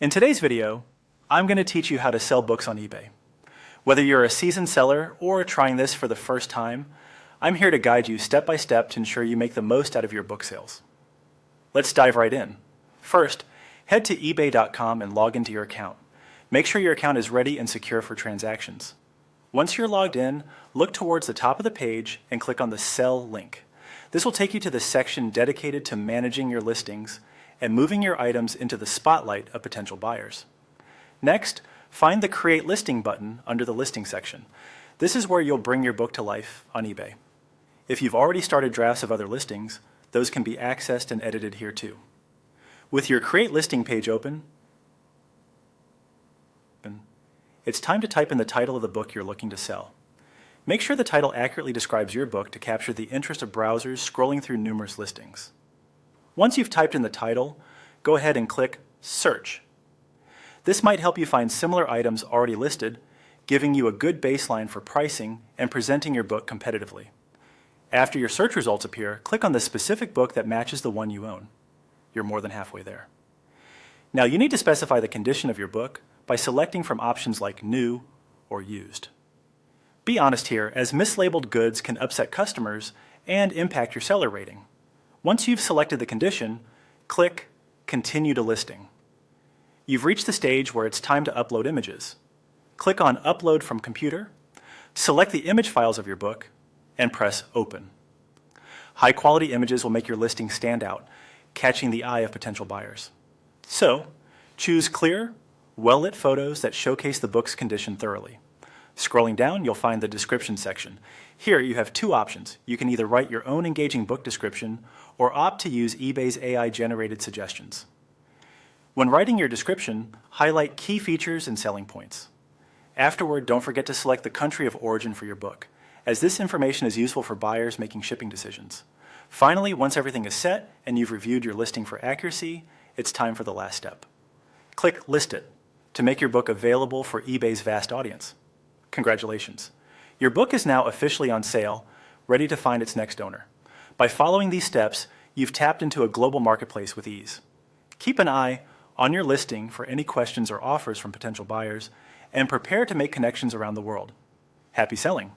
In today's video, I'm going to teach you how to sell books on eBay. Whether you're a seasoned seller or trying this for the first time, I'm here to guide you step by step to ensure you make the most out of your book sales. Let's dive right in. First, head to ebay.com and log into your account. Make sure your account is ready and secure for transactions. Once you're logged in, look towards the top of the page and click on the Sell link. This will take you to the section dedicated to managing your listings and moving your items into the spotlight of potential buyers. Next, find the Create Listing button under the Listing section. This is where you'll bring your book to life on eBay. If you've already started drafts of other listings, those can be accessed and edited here too. With your Create Listing page open, it's time to type in the title of the book you're looking to sell. Make sure the title accurately describes your book to capture the interest of browsers scrolling through numerous listings. Once you've typed in the title, go ahead and click Search. This might help you find similar items already listed, giving you a good baseline for pricing and presenting your book competitively. After your search results appear, click on the specific book that matches the one you own. You're more than halfway there. Now you need to specify the condition of your book by selecting from options like New or Used. Be honest here, as mislabeled goods can upset customers and impact your seller rating. Once you've selected the condition, click Continue to Listing. You've reached the stage where it's time to upload images. Click on Upload from Computer, select the image files of your book, and press Open. High-quality images will make your listing stand out, catching the eye of potential buyers. So, choose clear, well-lit photos that showcase the book's condition thoroughly. Scrolling down, you'll find the description section. Here you have two options. You can either write your own engaging book description or opt to use eBay's AI-generated suggestions. When writing your description, highlight key features and selling points. Afterward, don't forget to select the country of origin for your book, as this information is useful for buyers making shipping decisions. Finally, once everything is set and you've reviewed your listing for accuracy, it's time for the last step. Click List It to make your book available for eBay's vast audience. Congratulations. Your book is now officially on sale, ready to find its next owner. By following these steps, you've tapped into a global marketplace with ease. Keep an eye on your listing for any questions or offers from potential buyers, and prepare to make connections around the world. Happy selling!